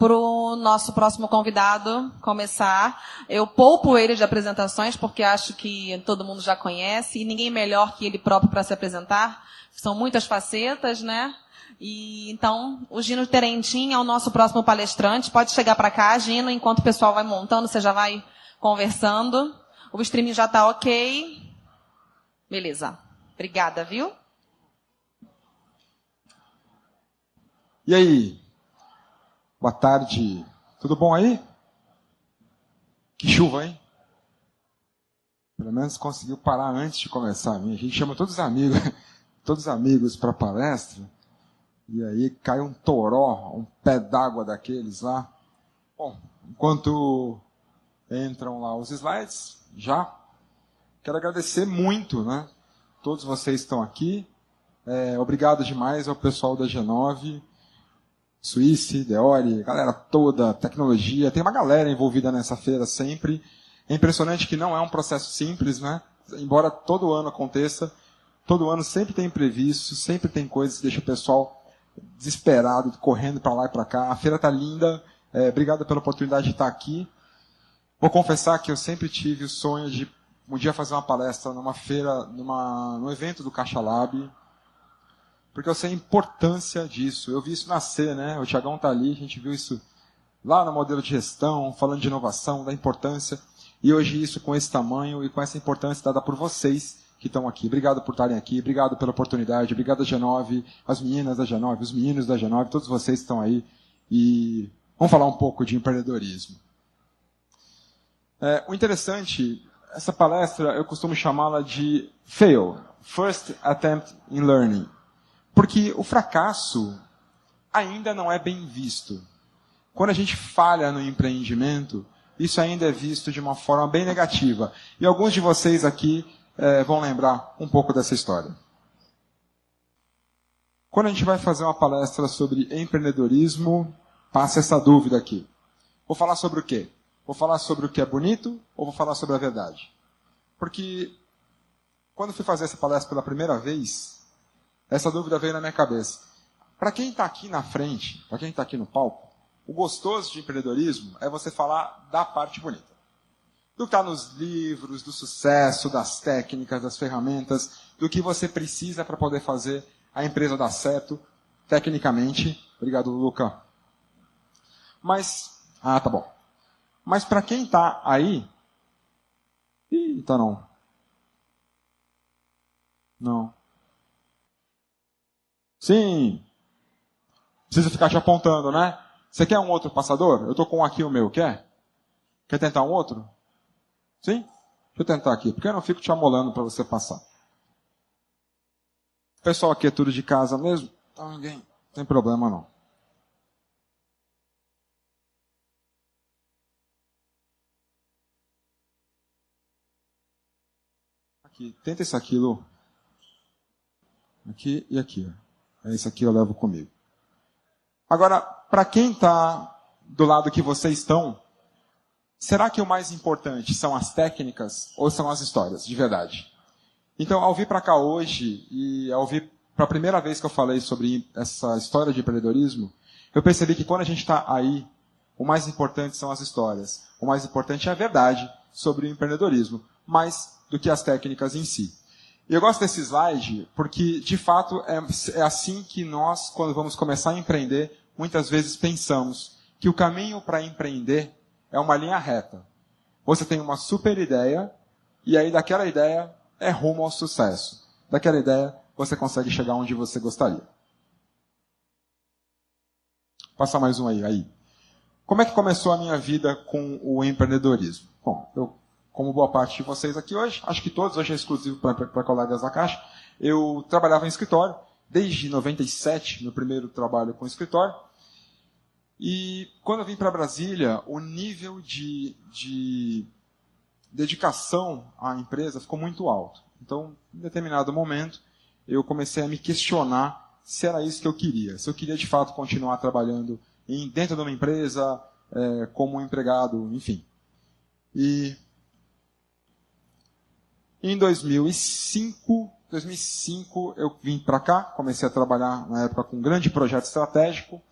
para o nosso próximo convidado começar. Eu poupo ele de apresentações, porque acho que todo mundo já conhece, e ninguém melhor que ele próprio para se apresentar. São muitas facetas, né? E então, o Gino Terentin é o nosso próximo palestrante. Pode chegar para cá, Gino, enquanto o pessoal vai montando, você já vai conversando. O streaming já está ok. Beleza. Obrigada, viu? E aí? Boa tarde. Tudo bom aí? Que chuva, hein? Pelo menos conseguiu parar antes de começar a minha. A gente chama todos os amigos para a palestra. E aí cai um toró, um pé d'água daqueles lá. Bom, enquanto entram lá os slides, já quero agradecer muito, né? Todos vocês estão aqui. Obrigado demais ao pessoal da G9, Suíce, Deore, galera toda, tecnologia. Tem uma galera envolvida nessa feira sempre. É impressionante que não é um processo simples, né? Embora todo ano aconteça, todo ano sempre tem imprevistos, sempre tem coisas que deixam o pessoal desesperado, correndo para lá e para cá. A feira está linda. Obrigado pela oportunidade de estar aqui. Vou confessar que eu sempre tive o sonho de um dia fazer uma palestra numa feira, num evento do Caixa Lab, porque eu sei a importância disso. Eu vi isso nascer, né? O Thiagão está ali, a gente viu isso lá no modelo de gestão, falando de inovação, da importância. E hoje isso com esse tamanho e com essa importância dada por vocês que estão aqui. Obrigado por estarem aqui, obrigado pela oportunidade, obrigado a G9, as meninas da G9, os meninos da G9, todos vocês que estão aí. E vamos falar um pouco de empreendedorismo. O interessante, essa palestra eu costumo chamá-la de FAIL, First Attempt in Learning, porque o fracasso ainda não é bem visto. Quando a gente falha no empreendimento, isso ainda é visto de uma forma bem negativa. E alguns de vocês aqui vão lembrar um pouco dessa história. Quando a gente vai fazer uma palestra sobre empreendedorismo, passa essa dúvida aqui. Vou falar sobre o quê? Vou falar sobre o que é bonito ou vou falar sobre a verdade? Porque quando fui fazer essa palestra pela primeira vez, essa dúvida veio na minha cabeça. Para quem está aqui na frente, para quem está aqui no palco, o gostoso de empreendedorismo é você falar da parte bonita. Do que está nos livros, do sucesso, das técnicas, das ferramentas, do que você precisa para poder fazer a empresa dar certo, tecnicamente. Obrigado, Luca. Mas, tá bom. Mas para quem está aí... tá não. Não. Sim. Precisa ficar te apontando, né? Você quer um outro passador? Eu estou com aqui o meu, quer? Quer tentar um outro? Sim? Deixa eu tentar aqui, porque eu não fico te amolando para você passar. O pessoal aqui é tudo de casa mesmo? Então ninguém... Não tem problema não. Aqui, tenta isso aqui, Lu. Aqui e aqui. Esse aqui eu levo comigo. Agora, para quem está do lado que vocês estão, será que o mais importante são as técnicas ou são as histórias, de verdade? Então, ao vir para cá hoje, e ao vir para a primeira vez que eu falei sobre essa história de empreendedorismo, eu percebi que quando a gente está aí, o mais importante são as histórias. O mais importante é a verdade sobre o empreendedorismo, mais do que as técnicas em si. E eu gosto desse slide porque, de fato, é assim que nós, quando vamos começar a empreender, muitas vezes pensamos que o caminho para empreender é uma linha reta. Você tem uma super ideia, e aí daquela ideia é rumo ao sucesso. Daquela ideia você consegue chegar onde você gostaria. Passar mais um aí. Como é que começou a minha vida com o empreendedorismo? Bom, eu, como boa parte de vocês aqui hoje, acho que todos, hoje é exclusivo para colegas da Caixa, eu trabalhava em escritório, desde 97, meu primeiro trabalho com escritório. E quando eu vim para Brasília, o nível de dedicação à empresa ficou muito alto. Então, em determinado momento, eu comecei a me questionar se era isso que eu queria. Se eu queria, de fato, continuar trabalhando dentro de uma empresa, como um empregado, enfim. E em 2005 eu vim para cá, comecei a trabalhar, na época, com um grande projeto estratégico.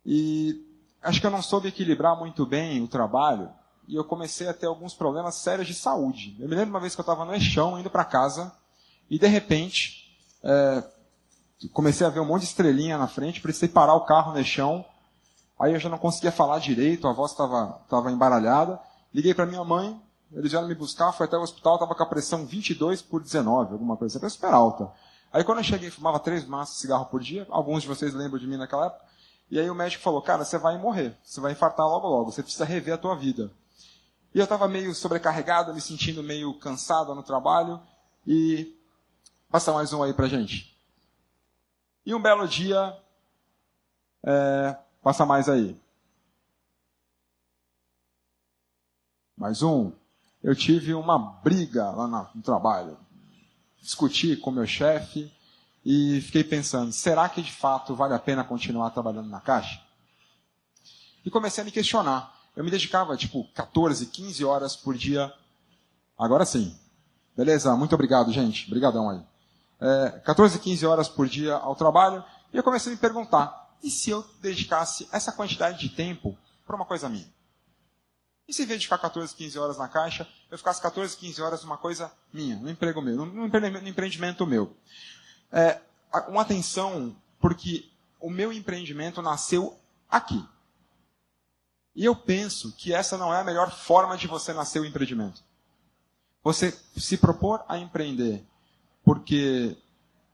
E acho que eu não soube equilibrar muito bem o trabalho e eu comecei a ter alguns problemas sérios de saúde. Eu me lembro uma vez que eu estava no Eixão, indo para casa, e de repente comecei a ver um monte de estrelinha na frente, precisei parar o carro no Eixão, aí eu já não conseguia falar direito, a voz estava embaralhada, liguei para minha mãe, eles vieram me buscar, fui até o hospital, estava com a pressão 22/19, alguma coisa, pressão super alta. Aí quando eu cheguei, fumava 3 maços de cigarro por dia, alguns de vocês lembram de mim naquela época, e aí o médico falou, cara, você vai morrer, você vai infartar logo logo, você precisa rever a tua vida. E eu estava meio sobrecarregado, me sentindo meio cansado no trabalho, e passa mais um aí pra gente. E um belo dia, passa mais aí. Mais um. Eu tive uma briga lá no trabalho. Discuti com meu chefe e fiquei pensando, será que de fato vale a pena continuar trabalhando na Caixa? E comecei a me questionar. Eu me dedicava, 14, 15 horas por dia. Agora sim. Beleza? Muito obrigado, gente. Obrigadão aí. 14, 15 horas por dia ao trabalho. E eu comecei a me perguntar, e se eu dedicasse essa quantidade de tempo para uma coisa minha? E se em vez de ficar 14, 15 horas na Caixa, eu ficasse 14, 15 horas numa coisa minha, no emprego meu, no empreendimento meu? Uma atenção, porque o meu empreendimento nasceu aqui. E eu penso que essa não é a melhor forma de você nascer o empreendimento. Você se propor a empreender porque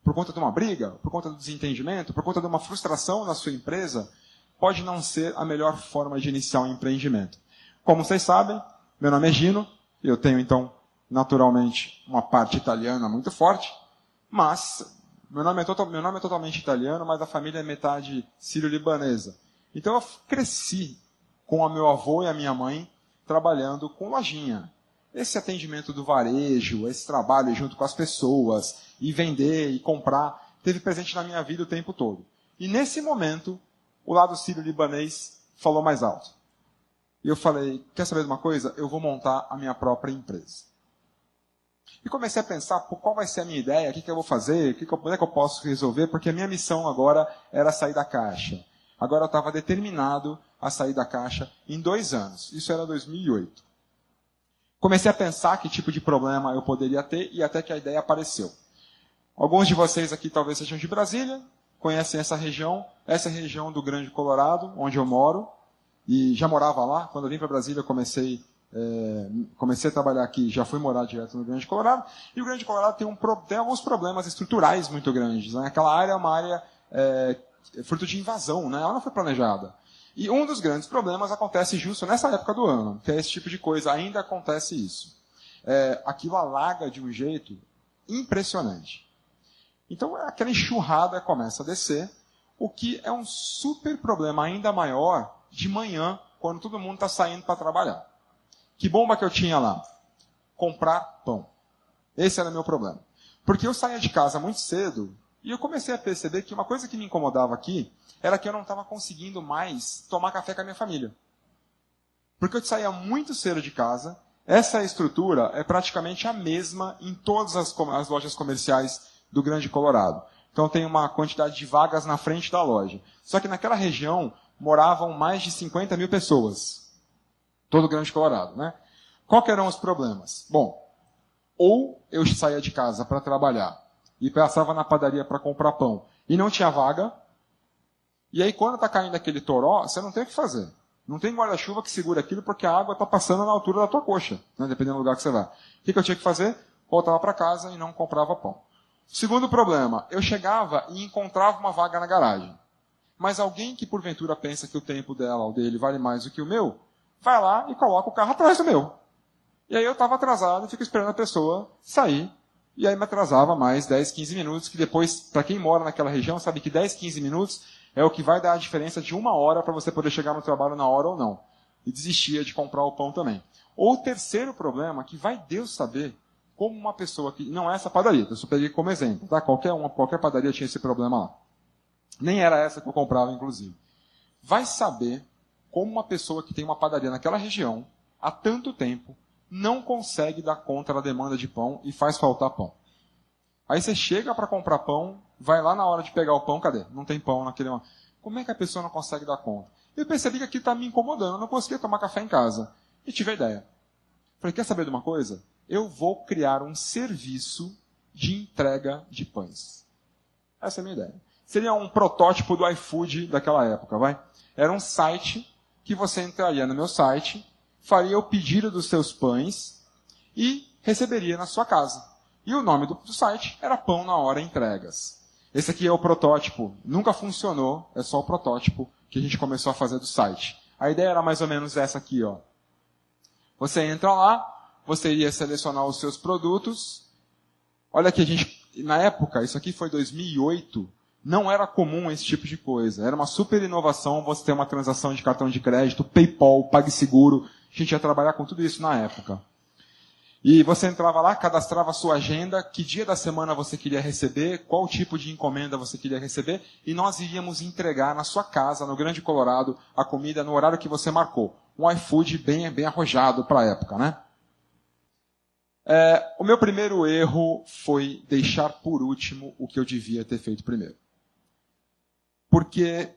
por conta de uma briga, por conta do desentendimento, por conta de uma frustração na sua empresa, pode não ser a melhor forma de iniciar um empreendimento. Como vocês sabem, meu nome é Gino, eu tenho então, naturalmente, uma parte italiana muito forte, mas meu nome é totalmente italiano, mas a família é metade sírio-libanesa. Então eu cresci com o meu avô e a minha mãe trabalhando com lojinha. Esse atendimento do varejo, esse trabalho junto com as pessoas, e vender e comprar, teve presente na minha vida o tempo todo. E nesse momento, o lado sírio-libanês falou mais alto. E eu falei, quer saber de uma coisa? Eu vou montar a minha própria empresa. E comecei a pensar, qual vai ser a minha ideia, o que eu vou fazer, como é que eu posso resolver, porque a minha missão agora era sair da Caixa. Agora eu estava determinado a sair da Caixa em 2 anos. Isso era 2008. Comecei a pensar que tipo de problema eu poderia ter e até que a ideia apareceu. Alguns de vocês aqui talvez sejam de Brasília, conhecem essa é a região do Grande Colorado, onde eu moro, e já morava lá. Quando eu vim para Brasília, comecei a trabalhar aqui, já fui morar direto no Grande Colorado, e o Grande Colorado tem alguns problemas estruturais muito grandes. Né? Aquela área é uma área fruto de invasão, né? Ela não foi planejada. E um dos grandes problemas acontece justo nessa época do ano, que é esse tipo de coisa, ainda acontece isso. Aquilo alaga de um jeito impressionante. Então aquela enxurrada começa a descer, o que é um super problema ainda maior de manhã, quando todo mundo está saindo para trabalhar. Que bomba que eu tinha lá? Comprar pão. Esse era o meu problema. Porque eu saía de casa muito cedo e eu comecei a perceber que uma coisa que me incomodava aqui era que eu não estava conseguindo mais tomar café com a minha família. Porque eu saía muito cedo de casa, essa estrutura é praticamente a mesma em todas as lojas comerciais do Grande Colorado. Então tem uma quantidade de vagas na frente da loja. Só que naquela região moravam mais de 50 mil pessoas. Todo o Grande Colorado, né? Qual que eram os problemas? Bom, ou eu saía de casa para trabalhar e passava na padaria para comprar pão e não tinha vaga, e aí quando está caindo aquele toró, você não tem o que fazer. Não tem guarda-chuva que segura aquilo porque a água está passando na altura da tua coxa, né? Dependendo do lugar que você vai. O que eu tinha que fazer? Voltava para casa e não comprava pão. Segundo problema, eu chegava e encontrava uma vaga na garagem. Mas alguém que porventura pensa que o tempo dela ou dele vale mais do que o meu, vai lá e coloca o carro atrás do meu. E aí eu estava atrasado e fico esperando a pessoa sair. E aí me atrasava mais 10, 15 minutos, que depois, para quem mora naquela região, sabe que 10, 15 minutos é o que vai dar a diferença de 1 hora para você poder chegar no trabalho na hora ou não. E desistia de comprar o pão também. Ou o terceiro problema, que vai Deus saber como uma pessoa que... Não é essa padaria, eu só peguei como exemplo. Tá? Qualquer padaria tinha esse problema lá. Nem era essa que eu comprava, inclusive. Vai saber como uma pessoa que tem uma padaria naquela região, há tanto tempo, não consegue dar conta da demanda de pão e faz faltar pão. Aí você chega para comprar pão, vai lá na hora de pegar o pão, cadê? Não tem pão naquele... Como é que a pessoa não consegue dar conta? Eu percebi que aquilo estava me incomodando, eu não conseguia tomar café em casa. E tive a ideia. Falei, quer saber de uma coisa? Eu vou criar um serviço de entrega de pães. Essa é a minha ideia. Seria um protótipo do iFood daquela época, vai? Era um site que você entraria no meu site, faria o pedido dos seus pães e receberia na sua casa. E o nome do site era Pão na Hora Entregas. Esse aqui é o protótipo. Nunca funcionou, é só o protótipo que a gente começou a fazer do site. A ideia era mais ou menos essa aqui, ó. Você entra lá, você iria selecionar os seus produtos. Olha que a gente, na época, isso aqui foi 2008, não era comum esse tipo de coisa. Era uma super inovação você ter uma transação de cartão de crédito, PayPal, PagSeguro. A gente ia trabalhar com tudo isso na época. E você entrava lá, cadastrava a sua agenda, que dia da semana você queria receber, qual tipo de encomenda você queria receber, e nós iríamos entregar na sua casa, no Grande Colorado, a comida no horário que você marcou. Um iFood bem arrojado para a época, né? O meu primeiro erro foi deixar por último o que eu devia ter feito primeiro. Porque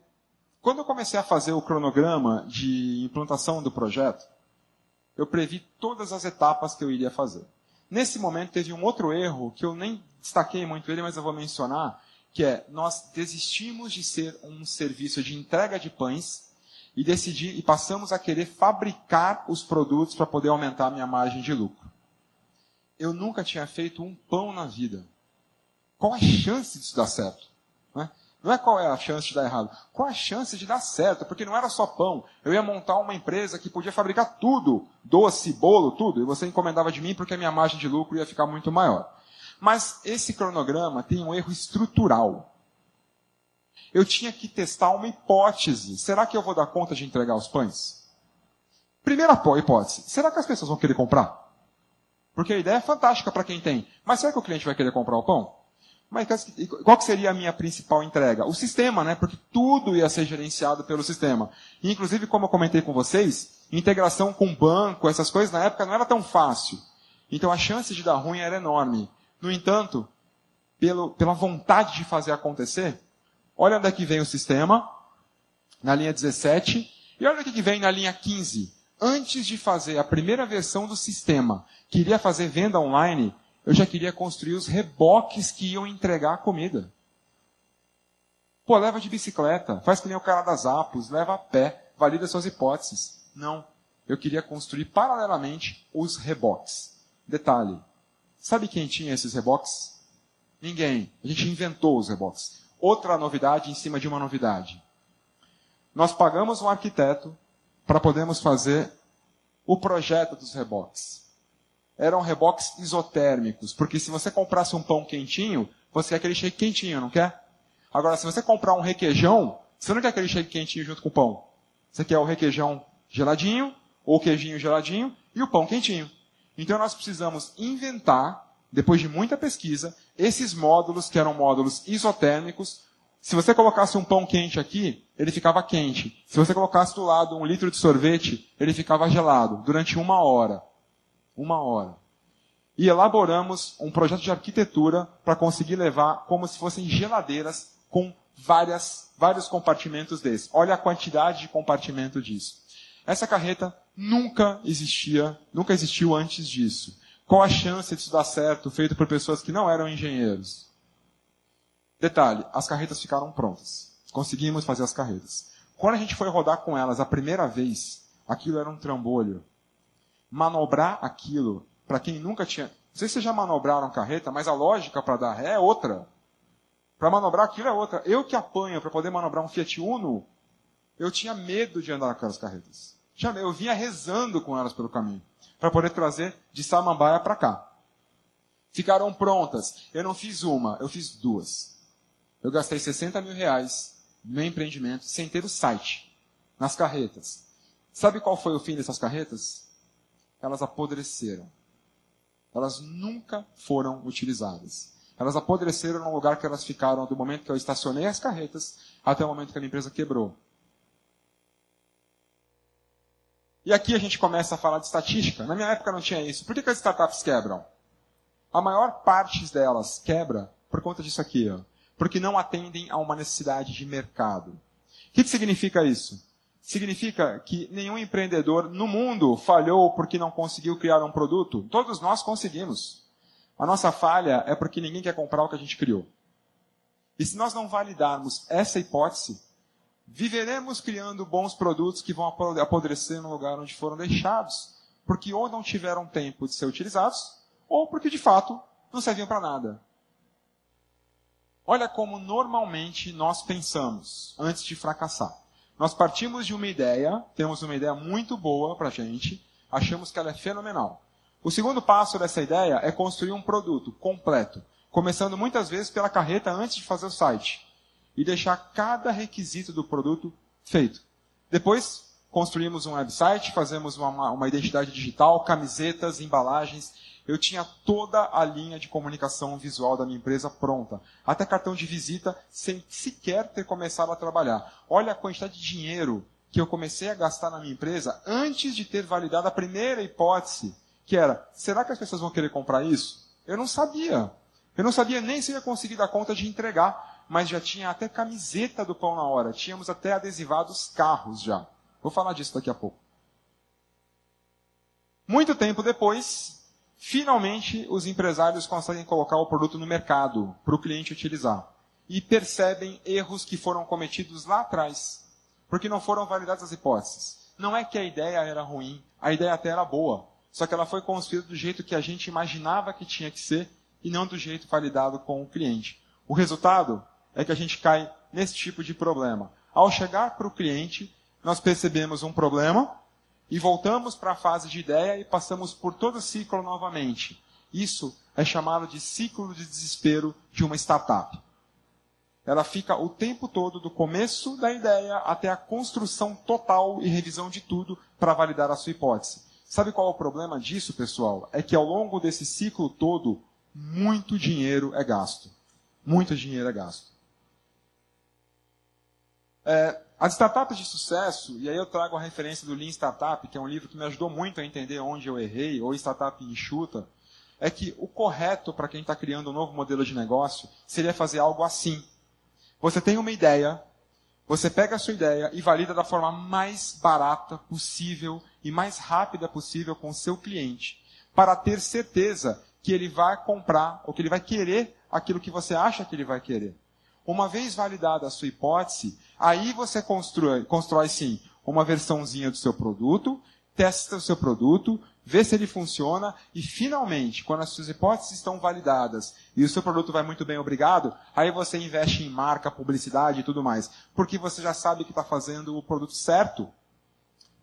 quando eu comecei a fazer o cronograma de implantação do projeto, eu previ todas as etapas que eu iria fazer. Nesse momento teve um outro erro, que eu nem destaquei muito ele, mas eu vou mencionar, que é, nós desistimos de ser um serviço de entrega de pães e passamos a querer fabricar os produtos para poder aumentar a minha margem de lucro. Eu nunca tinha feito um pão na vida. Qual a chance disso dar certo? Não é qual é a chance de dar errado. Qual a chance de dar certo? Porque não era só pão. Eu ia montar uma empresa que podia fabricar tudo. Doce, bolo, tudo. E você encomendava de mim porque a minha margem de lucro ia ficar muito maior. Mas esse cronograma tem um erro estrutural. Eu tinha que testar uma hipótese. Será que eu vou dar conta de entregar os pães? Primeira hipótese. Será que as pessoas vão querer comprar? Porque a ideia é fantástica para quem tem. Mas será que o cliente vai querer comprar o pão? Mas qual que seria a minha principal entrega? O sistema, né? Porque tudo ia ser gerenciado pelo sistema. E, inclusive, como eu comentei com vocês, integração com banco, essas coisas, na época não era tão fácil. Então a chance de dar ruim era enorme. No entanto, pela vontade de fazer acontecer, olha onde é que vem o sistema, na linha 17, e olha o que vem na linha 15. Antes de fazer a primeira versão do sistema, que iria fazer venda online, eu já queria construir os reboques que iam entregar a comida. Pô, leva de bicicleta, faz que nem o cara das Apos, leva a pé, valida suas hipóteses. Não. Eu queria construir paralelamente os reboques. Detalhe. Sabe quem tinha esses reboques? Ninguém. A gente inventou os reboques. Outra novidade em cima de uma novidade. Nós pagamos um arquiteto para podermos fazer o projeto dos reboques. Eram reboques isotérmicos, porque se você comprasse um pão quentinho, você quer aquele shake quentinho, não quer? Agora, se você comprar um requeijão, você não quer aquele shake quentinho junto com o pão. Você quer o requeijão geladinho, ou o queijinho geladinho, e o pão quentinho. Então nós precisamos inventar, depois de muita pesquisa, esses módulos que eram módulos isotérmicos. Se você colocasse um pão quente aqui, ele ficava quente. Se você colocasse do lado 1 litro de sorvete, ele ficava gelado, durante 1 hora. 1 hora. E elaboramos um projeto de arquitetura para conseguir levar como se fossem geladeiras com vários compartimentos desses. Olha a quantidade de compartimento disso. Essa carreta nunca existiu antes disso. Qual a chance disso dar certo, feito por pessoas que não eram engenheiros? Detalhe, as carretas ficaram prontas. Conseguimos fazer as carretas. Quando a gente foi rodar com elas a primeira vez, aquilo era um trambolho. Manobrar aquilo, para quem nunca tinha... Não sei se vocês já manobraram carreta, mas a lógica para dar ré é outra. Para manobrar aquilo é outra. Eu que apanho para poder manobrar um Fiat Uno, eu tinha medo de andar naquelas carretas. Eu vinha rezando com elas pelo caminho, para poder trazer de Samambaia para cá. Ficaram prontas. Eu não fiz uma, eu fiz 2. Eu gastei 60 mil reais no meu empreendimento, sem ter o site, nas carretas. Sabe qual foi o fim dessas carretas? Elas apodreceram. Elas nunca foram utilizadas. Elas apodreceram no lugar que elas ficaram do momento que eu estacionei as carretas até o momento que a minha empresa quebrou. E aqui a gente começa a falar de estatística. Na minha época não tinha isso. Por que as startups quebram? A maior parte delas quebra por conta disso aqui, ó. Porque não atendem a uma necessidade de mercado. O que significa isso? Significa que nenhum empreendedor no mundo falhou porque não conseguiu criar um produto? Todos nós conseguimos. A nossa falha é porque ninguém quer comprar o que a gente criou. E se nós não validarmos essa hipótese, viveremos criando bons produtos que vão apodrecer no lugar onde foram deixados, porque ou não tiveram tempo de ser utilizados, ou porque de fato não serviam para nada. Olha como normalmente nós pensamos antes de fracassar. Nós partimos de uma ideia, temos uma ideia muito boa para a gente, achamos que ela é fenomenal. O segundo passo dessa ideia é construir um produto completo, começando muitas vezes pela carreta antes de fazer o site, e deixar cada requisito do produto feito. Depois, construímos um website, fazemos uma identidade digital, camisetas, embalagens. Eu tinha toda a linha de comunicação visual da minha empresa pronta. Até cartão de visita, sem sequer ter começado a trabalhar. Olha a quantidade de dinheiro que eu comecei a gastar na minha empresa antes de ter validado a primeira hipótese, que era, será que as pessoas vão querer comprar isso? Eu não sabia. Eu não sabia nem se ia conseguir dar conta de entregar, mas já tinha até camiseta do Pão na Hora. Tínhamos até adesivados carros já. Vou falar disso daqui a pouco. Muito tempo depois, finalmente os empresários conseguem colocar o produto no mercado para o cliente utilizar. E percebem erros que foram cometidos lá atrás, porque não foram validadas as hipóteses. Não é que a ideia era ruim, a ideia até era boa, só que ela foi construída do jeito que a gente imaginava que tinha que ser e não do jeito validado com o cliente. O resultado é que a gente cai nesse tipo de problema. Ao chegar para o cliente, nós percebemos um problema e voltamos para a fase de ideia e passamos por todo o ciclo novamente. Isso é chamado de ciclo de desespero de uma startup. Ela fica o tempo todo do começo da ideia até a construção total e revisão de tudo para validar a sua hipótese. Sabe qual é o problema disso, pessoal? É que ao longo desse ciclo todo, muito dinheiro é gasto. Muito dinheiro é gasto. As startups de sucesso, e aí eu trago a referência do Lean Startup, que é um livro que me ajudou muito a entender onde eu errei, ou Startup Enxuta, é que o correto para quem está criando um novo modelo de negócio seria fazer algo assim. Você tem uma ideia, você pega a sua ideia e valida da forma mais barata possível e mais rápida possível com o seu cliente, para ter certeza que ele vai comprar, ou que ele vai querer aquilo que você acha que ele vai querer. Uma vez validada a sua hipótese, aí você constrói sim, uma versãozinha do seu produto, testa o seu produto, vê se ele funciona e finalmente, quando as suas hipóteses estão validadas e o seu produto vai muito bem, obrigado, aí você investe em marca, publicidade e tudo mais, porque você já sabe que está fazendo o produto certo.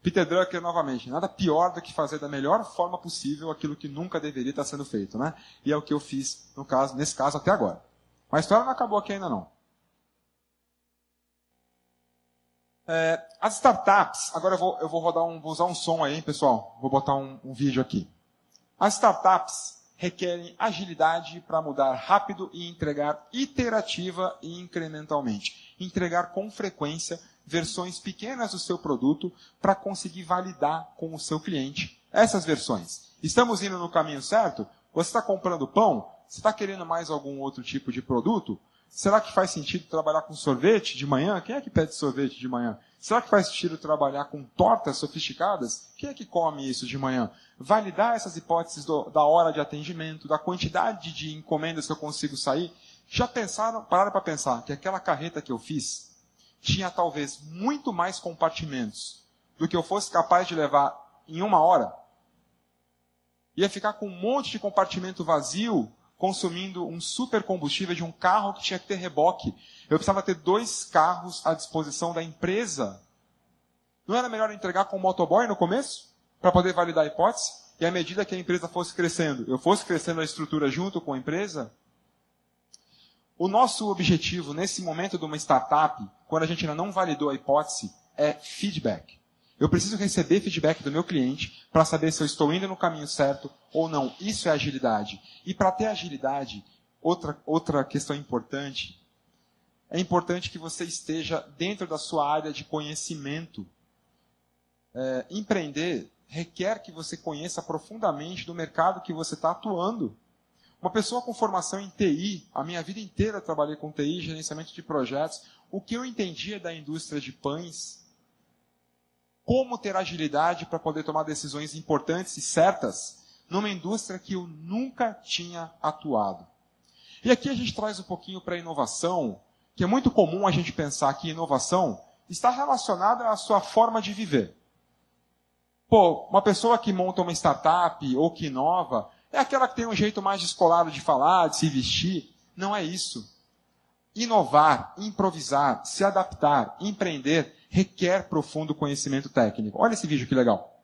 Peter Drucker, novamente, nada pior do que fazer da melhor forma possível aquilo que nunca deveria estar sendo feito, né? E é o que eu fiz nesse caso até agora. Mas a história não acabou aqui ainda não. As startups, agora eu vou usar um som aí, hein, pessoal? Vou botar um vídeo aqui. As startups requerem agilidade para mudar rápido e entregar iterativa e incrementalmente. Entregar com frequência versões pequenas do seu produto para conseguir validar com o seu cliente essas versões. Estamos indo no caminho certo? Você está comprando pão? Você está querendo mais algum outro tipo de produto? Será que faz sentido trabalhar com sorvete de manhã? Quem é que pede sorvete de manhã? Será que faz sentido trabalhar com tortas sofisticadas? Quem é que come isso de manhã? Validar essas hipóteses da hora de atendimento, da quantidade de encomendas que eu consigo sair. Já pararam para pensar que aquela carreta que eu fiz tinha talvez muito mais compartimentos do que eu fosse capaz de levar em 1 hora? Ia ficar com um monte de compartimento vazio, consumindo um super combustível de um carro que tinha que ter reboque. Eu precisava ter 2 carros à disposição da empresa. Não era melhor entregar com o motoboy no começo? Para poder validar a hipótese? E à medida que a empresa fosse crescendo, eu fosse crescendo a estrutura junto com a empresa? O nosso objetivo nesse momento de uma startup, quando a gente ainda não validou a hipótese, é feedback. Eu preciso receber feedback do meu cliente para saber se eu estou indo no caminho certo ou não. Isso é agilidade. E para ter agilidade, outra questão importante, é importante que você esteja dentro da sua área de conhecimento. Empreender requer que você conheça profundamente do mercado que você está atuando. Uma pessoa com formação em TI, a minha vida inteira eu trabalhei com TI, gerenciamento de projetos, o que eu entendia da indústria de pães como ter agilidade para poder tomar decisões importantes e certas numa indústria que eu nunca tinha atuado. E aqui a gente traz um pouquinho para a inovação, que é muito comum a gente pensar que inovação está relacionada à sua forma de viver. Pô, uma pessoa que monta uma startup ou que inova é aquela que tem um jeito mais descolado de falar, de se vestir. Não é isso. Inovar, improvisar, se adaptar, empreender, requer profundo conhecimento técnico. Olha esse vídeo que legal.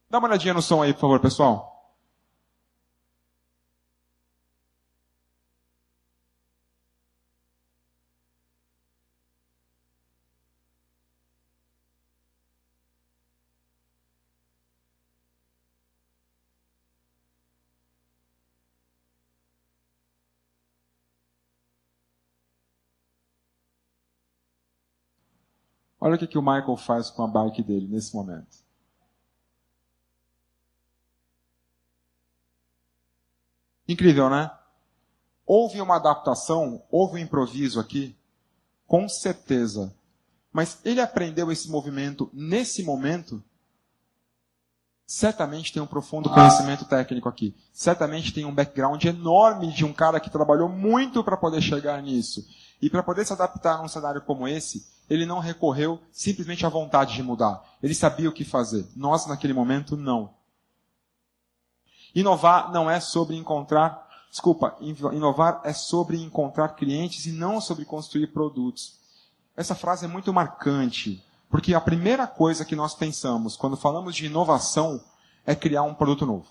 Dá uma olhadinha no som aí, por favor, pessoal. Olha o que o Michael faz com a bike dele nesse momento. Incrível, né? Houve uma adaptação, houve um improviso aqui, com certeza. Mas ele aprendeu esse movimento nesse momento? Certamente tem um profundo conhecimento técnico aqui. Certamente tem um background enorme de um cara que trabalhou muito para poder chegar nisso. E para poder se adaptar a um cenário como esse, ele não recorreu simplesmente à vontade de mudar. Ele sabia o que fazer. Nós, naquele momento, não. Inovar não é sobre encontrar... inovar é sobre encontrar clientes e não sobre construir produtos. Essa frase é muito marcante, porque a primeira coisa que nós pensamos quando falamos de inovação é criar um produto novo.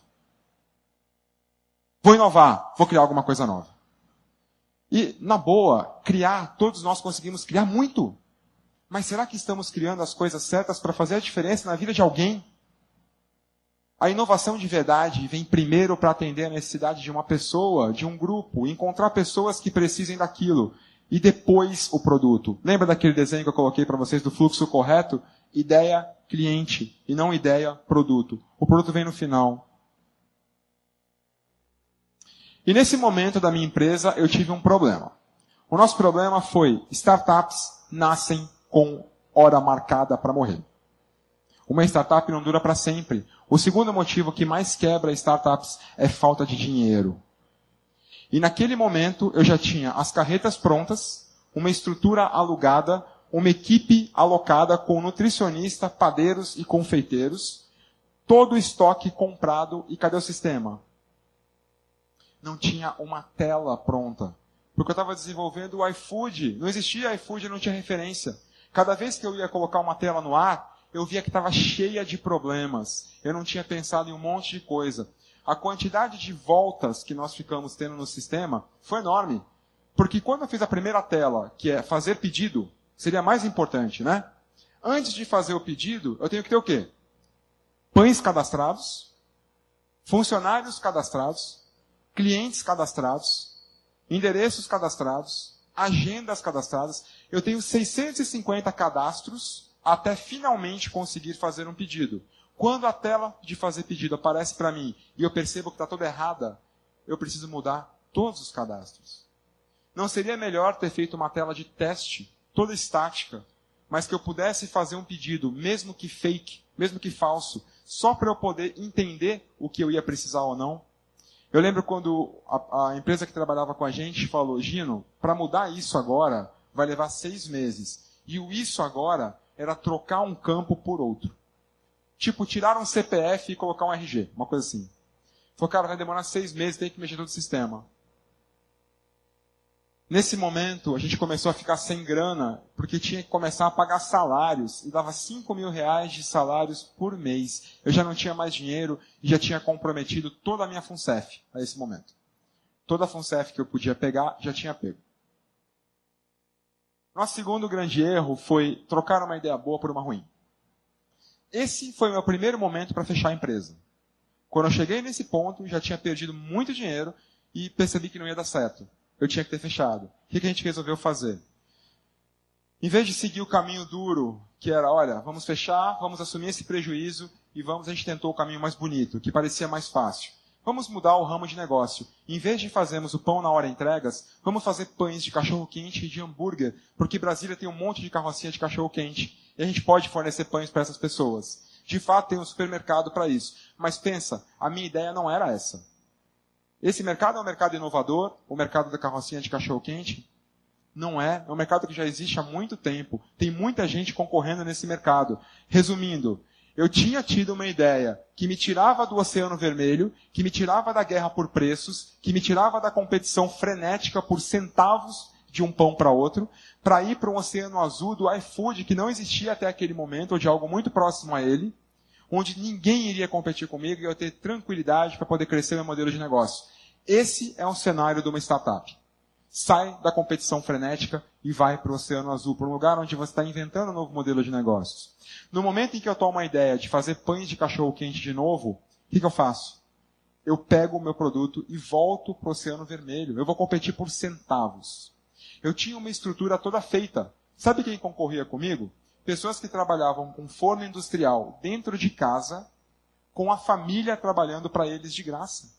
Vou inovar, vou criar alguma coisa nova. E, na boa, todos nós conseguimos criar muito. Mas será que estamos criando as coisas certas para fazer a diferença na vida de alguém? A inovação de verdade vem primeiro para atender a necessidade de uma pessoa, de um grupo, encontrar pessoas que precisem daquilo. E depois o produto. Lembra daquele desenho que eu coloquei para vocês do fluxo correto? Ideia, cliente, e não ideia, produto. O produto vem no final. E nesse momento da minha empresa, eu tive um problema. O nosso problema foi, startups nascem com hora marcada para morrer. Uma startup não dura para sempre. O segundo motivo que mais quebra startups é falta de dinheiro. E naquele momento eu já tinha as carretas prontas, uma estrutura alugada, uma equipe alocada com nutricionista, padeiros e confeiteiros, todo o estoque comprado e cadê o sistema? Não tinha uma tela pronta. Porque eu estava desenvolvendo o iFood. Não existia iFood, não tinha referência. Cada vez que eu ia colocar uma tela no ar, eu via que estava cheia de problemas. Eu não tinha pensado em um monte de coisa. A quantidade de voltas que nós ficamos tendo no sistema foi enorme. Porque quando eu fiz a primeira tela, que é fazer pedido, seria mais importante, né? Antes de fazer o pedido, eu tenho que ter o quê? Pães cadastrados, funcionários cadastrados, clientes cadastrados, endereços cadastrados, agendas cadastradas. Eu tenho 650 cadastros até finalmente conseguir fazer um pedido. Quando a tela de fazer pedido aparece para mim e eu percebo que está toda errada, eu preciso mudar todos os cadastros. Não seria melhor ter feito uma tela de teste, toda estática, mas que eu pudesse fazer um pedido, mesmo que fake, mesmo que falso, só para eu poder entender o que eu ia precisar ou não? Eu lembro quando a empresa que trabalhava com a gente falou, Gino, para mudar isso agora, vai levar 6 meses. E o isso agora era trocar um campo por outro. Tipo, tirar um CPF e colocar um RG, uma coisa assim. Falou, cara, vai demorar 6 meses, tem que mexer todo o sistema. Nesse momento, a gente começou a ficar sem grana, porque tinha que começar a pagar salários, e dava 5 mil reais de salários por mês. Eu já não tinha mais dinheiro, e já tinha comprometido toda a minha FUNCEF a esse momento. Toda a FUNCEF que eu podia pegar, já tinha pego. Nosso segundo grande erro foi trocar uma ideia boa por uma ruim. Esse foi o meu primeiro momento para fechar a empresa. Quando eu cheguei nesse ponto, já tinha perdido muito dinheiro, e percebi que não ia dar certo. Eu tinha que ter fechado. O que a gente resolveu fazer? Em vez de seguir o caminho duro, que era, olha, vamos fechar, vamos assumir esse prejuízo e a gente tentou o caminho mais bonito, que parecia mais fácil. Vamos mudar o ramo de negócio. Em vez de fazermos o pão na hora entregas, vamos fazer pães de cachorro-quente e de hambúrguer, porque Brasília tem um monte de carrocinha de cachorro-quente. E a gente pode fornecer pães para essas pessoas. De fato, tem um supermercado para isso. Mas pensa, a minha ideia não era essa. Esse mercado é um mercado inovador, o mercado da carrocinha de cachorro-quente? Não é. É um mercado que já existe há muito tempo. Tem muita gente concorrendo nesse mercado. Resumindo, eu tinha tido uma ideia que me tirava do Oceano Vermelho, que me tirava da guerra por preços, que me tirava da competição frenética por centavos de um pão para outro, para ir para um Oceano Azul do iFood, que não existia até aquele momento, ou de algo muito próximo a ele, onde ninguém iria competir comigo e eu ter tranquilidade para poder crescer meu modelo de negócio. Esse é um cenário de uma startup. Sai da competição frenética e vai para o Oceano Azul, para um lugar onde você está inventando um novo modelo de negócios. No momento em que eu tomo a ideia de fazer pães de cachorro-quente de novo, o que eu faço? Eu pego o meu produto e volto para o Oceano Vermelho. Eu vou competir por centavos. Eu tinha uma estrutura toda feita. Sabe quem concorria comigo? Pessoas que trabalhavam com forno industrial dentro de casa, com a família trabalhando para eles de graça.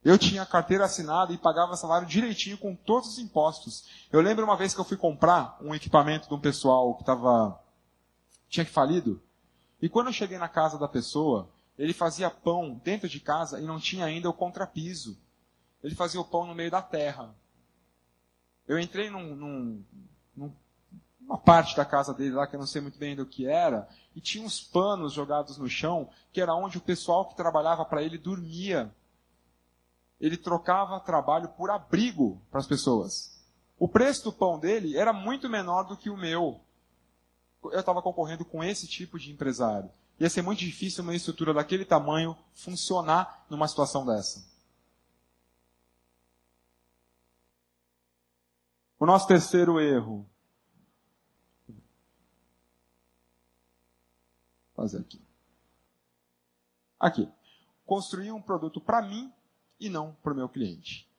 Eu tinha carteira assinada e pagava salário direitinho com todos os impostos. Eu lembro uma vez que eu fui comprar um equipamento de um pessoal que tinha falido. E quando eu cheguei na casa da pessoa, ele fazia pão dentro de casa e não tinha ainda o contrapiso. Ele fazia o pão no meio da terra. Eu entrei numa parte da casa dele lá, que eu não sei muito bem do que era, e tinha uns panos jogados no chão, que era onde o pessoal que trabalhava para ele dormia. Ele trocava trabalho por abrigo para as pessoas. O preço do pão dele era muito menor do que o meu. Eu estava concorrendo com esse tipo de empresário. Ia ser muito difícil uma estrutura daquele tamanho funcionar numa situação dessa. O nosso terceiro erro. Vou fazer aqui. Aqui. Construir um produto para mim e não para o meu cliente.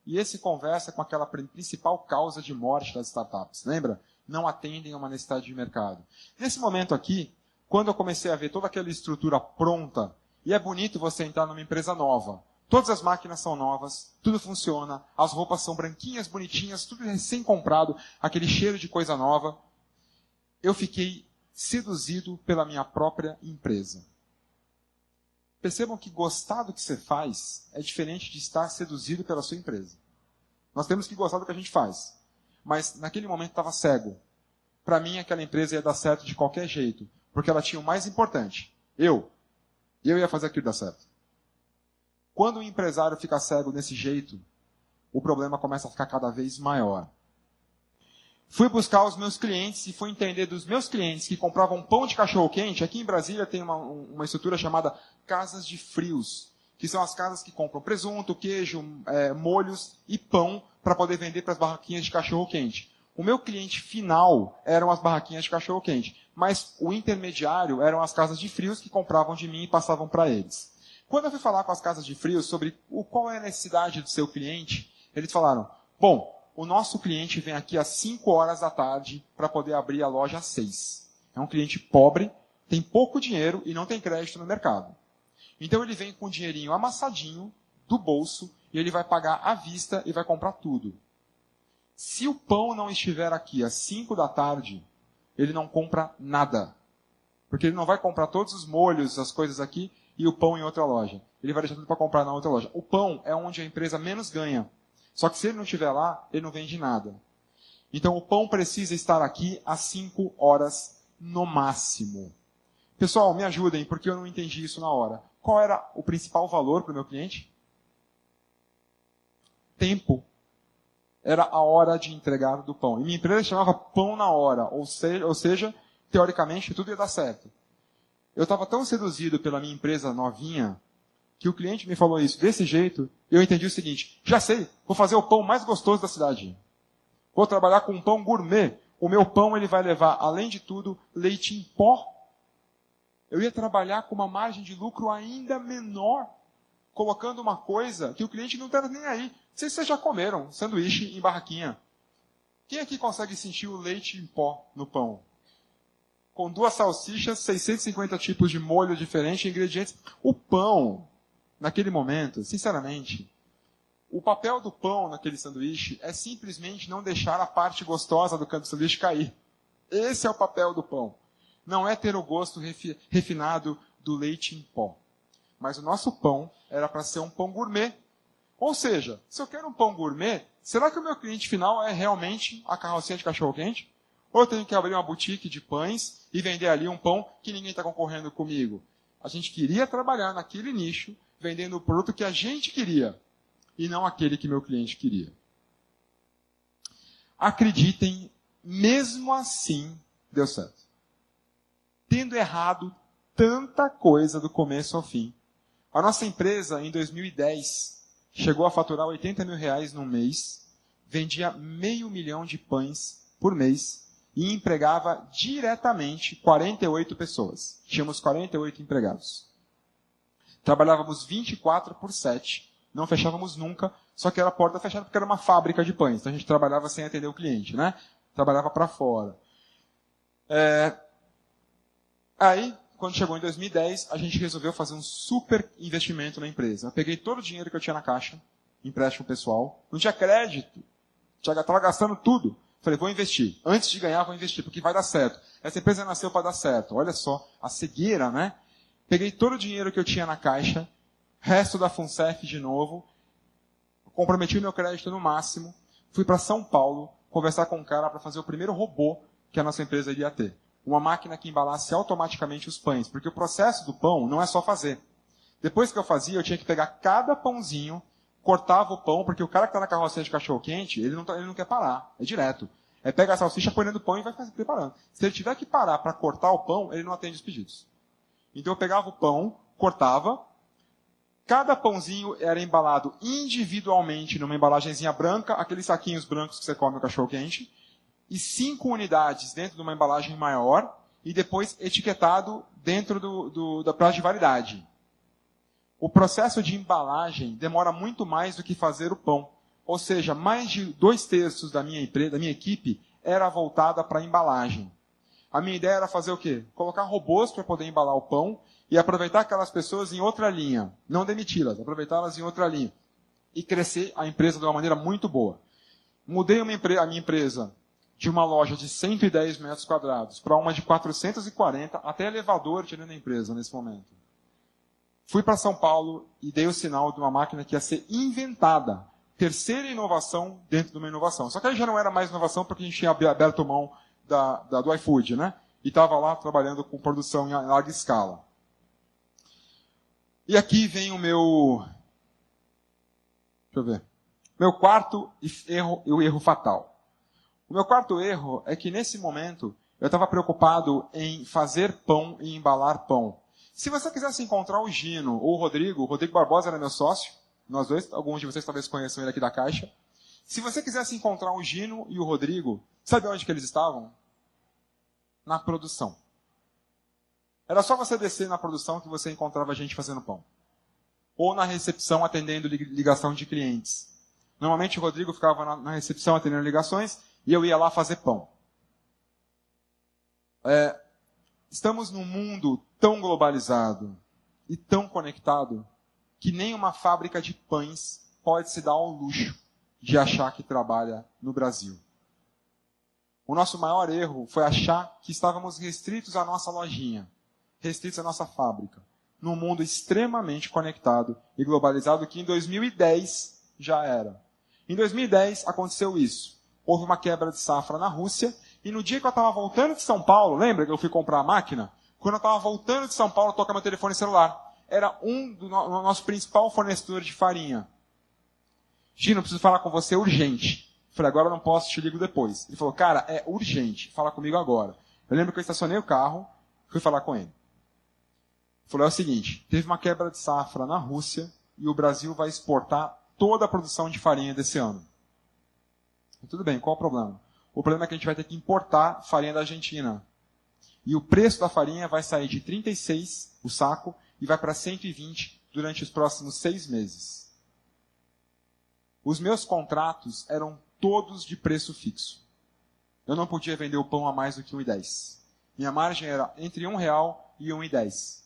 E esse conversa com aquela principal causa de morte das startups. Lembra? Não atendem a uma necessidade de mercado. Nesse momento aqui, quando eu comecei a ver toda aquela estrutura pronta, e é bonito você entrar numa empresa nova. Todas as máquinas são novas, tudo funciona, as roupas são branquinhas, bonitinhas, tudo recém-comprado, aquele cheiro de coisa nova. Eu fiquei seduzido pela minha própria empresa. Percebam que gostar do que você faz é diferente de estar seduzido pela sua empresa. Nós temos que gostar do que a gente faz. Mas naquele momento estava cego. Para mim, aquela empresa ia dar certo de qualquer jeito. Porque ela tinha o mais importante. Eu. E eu ia fazer aquilo dar certo. Quando o empresário fica cego desse jeito, o problema começa a ficar cada vez maior. Fui buscar os meus clientes e fui entender dos meus clientes que compravam pão de cachorro-quente. Aqui em Brasília tem uma estrutura chamada casas de frios, que são as casas que compram presunto, queijo, molhos e pão para poder vender para as barraquinhas de cachorro-quente. O meu cliente final eram as barraquinhas de cachorro-quente, mas o intermediário eram as casas de frios que compravam de mim e passavam para eles. Quando eu fui falar com as casas de frios sobre qual é a necessidade do seu cliente, eles falaram, bom, o nosso cliente vem aqui às 5 horas da tarde para poder abrir a loja às 6. É um cliente pobre, tem pouco dinheiro e não tem crédito no mercado. Então ele vem com o dinheirinho amassadinho do bolso e ele vai pagar à vista e vai comprar tudo. Se o pão não estiver aqui às 5 da tarde, ele não compra nada. Porque ele não vai comprar todos os molhos, as coisas aqui, e o pão em outra loja. Ele vai deixar tudo para comprar na outra loja. O pão é onde a empresa menos ganha. Só que se ele não estiver lá, ele não vende nada. Então o pão precisa estar aqui às 5 horas no máximo. Pessoal, me ajudem, porque eu não entendi isso na hora. Qual era o principal valor para o meu cliente? Tempo. Era a hora de entregar do pão. E minha empresa chamava Pão na Hora. Ou seja, teoricamente, tudo ia dar certo. Eu estava tão seduzido pela minha empresa novinha, que o cliente me falou isso desse jeito, eu entendi o seguinte, já sei, vou fazer o pão mais gostoso da cidade. Vou trabalhar com um pão gourmet. O meu pão ele vai levar, além de tudo, leite em pó. Eu ia trabalhar com uma margem de lucro ainda menor, colocando uma coisa que o cliente não está nem aí. Não sei se vocês já comeram sanduíche em barraquinha. Quem aqui consegue sentir o leite em pó no pão? Com 2 salsichas, 650 tipos de molho diferentes, ingredientes. O pão naquele momento, sinceramente, o papel do pão naquele sanduíche é simplesmente não deixar a parte gostosa do canto do sanduíche cair. Esse é o papel do pão. Não é ter o gosto refinado do leite em pó. Mas o nosso pão era para ser um pão gourmet. Ou seja, se eu quero um pão gourmet, será que o meu cliente final é realmente a carrocinha de cachorro-quente? Ou eu tenho que abrir uma boutique de pães e vender ali um pão que ninguém está concorrendo comigo? A gente queria trabalhar naquele nicho, vendendo o produto que a gente queria, e não aquele que meu cliente queria. Acreditem, mesmo assim, deu certo. Tendo errado tanta coisa do começo ao fim. A nossa empresa, em 2010, chegou a faturar R$80 mil no mês, vendia 500 mil de pães por mês e empregava diretamente 48 pessoas. Tínhamos 48 empregados. Trabalhávamos 24/7, não fechávamos nunca, só que era porta fechada porque era uma fábrica de pães. Então a gente trabalhava sem atender o cliente, né? Trabalhava para fora. Aí, quando chegou em 2010, a gente resolveu fazer um super investimento na empresa. Eu peguei todo o dinheiro que eu tinha na caixa, empréstimo pessoal, não tinha crédito, estava gastando tudo. Falei, vou investir. Antes de ganhar, vou investir, porque vai dar certo. Essa empresa nasceu para dar certo. Olha só, a cegueira, né? Peguei todo o dinheiro que eu tinha na caixa, resto da FUNCEF de novo, comprometi o meu crédito no máximo, fui para São Paulo conversar com um cara para fazer o primeiro robô que a nossa empresa iria ter. Uma máquina que embalasse automaticamente os pães, porque o processo do pão não é só fazer. Depois que eu fazia, eu tinha que pegar cada pãozinho, cortava o pão, porque o cara que está na carrocinha de cachorro-quente, ele não quer parar, é direto. É pega a salsicha, põe dentro do pão e vai preparando. Se ele tiver que parar para cortar o pão, ele não atende os pedidos. Então eu pegava o pão, cortava, cada pãozinho era embalado individualmente numa embalagenzinha branca, aqueles saquinhos brancos que você come no cachorro-quente, e 5 unidades dentro de uma embalagem maior, e depois etiquetado dentro da prazo de validade. O processo de embalagem demora muito mais do que fazer o pão. Ou seja, mais de 2/3 da minha equipe era voltada para a embalagem. A minha ideia era fazer o quê? Colocar robôs para poder embalar o pão e aproveitar aquelas pessoas em outra linha. Não demiti-las, aproveitá-las em outra linha. E crescer a empresa de uma maneira muito boa. Mudei a minha empresa de uma loja de 110 metros quadrados para uma de 440, até elevador tinha na empresa nesse momento. Fui para São Paulo e dei o sinal de uma máquina que ia ser inventada. Terceira inovação dentro de uma inovação. Só que aí já não era mais inovação porque a gente tinha aberto mão do iFood, né? E estava lá trabalhando com produção em larga escala. E aqui vem o meu... Deixa eu ver. Meu quarto erro, o erro fatal. O meu quarto erro é que nesse momento eu estava preocupado em fazer pão e embalar pão. Se você quisesse encontrar o Gino ou o Rodrigo Barbosa era meu sócio, nós dois, alguns de vocês talvez conheçam ele aqui da Caixa. Se você quisesse encontrar o Gino e o Rodrigo, sabe onde que eles estavam? Na produção. Era só você descer na produção que você encontrava a gente fazendo pão. Ou na recepção atendendo ligação de clientes. Normalmente o Rodrigo ficava na recepção atendendo ligações e eu ia lá fazer pão. Estamos num mundo tão globalizado e tão conectado que nem uma fábrica de pães pode se dar ao luxo de achar que trabalha no Brasil. O nosso maior erro foi achar que estávamos restritos à nossa lojinha, restritos à nossa fábrica, num mundo extremamente conectado e globalizado que em 2010 já era. Em 2010 aconteceu isso. Houve uma quebra de safra na Rússia e no dia que eu estava voltando de São Paulo, lembra que eu fui comprar a máquina? Quando eu estava voltando de São Paulo, toca meu telefone celular. Era do nosso principal fornecedor de farinha. Gino, preciso falar com você urgente. Eu falei, agora eu não posso, te ligo depois. Ele falou, cara, é urgente, fala comigo agora. Eu lembro que eu estacionei o carro, fui falar com ele. Ele falou, é o seguinte, teve uma quebra de safra na Rússia e o Brasil vai exportar toda a produção de farinha desse ano. Tudo bem, qual o problema? O problema é que a gente vai ter que importar farinha da Argentina. E o preço da farinha vai sair de 36 o saco e vai para 120 durante os próximos 6 meses. Os meus contratos eram todos de preço fixo. Eu não podia vender o pão a mais do que R$1,10. Minha margem era entre R$1 e R$1,10.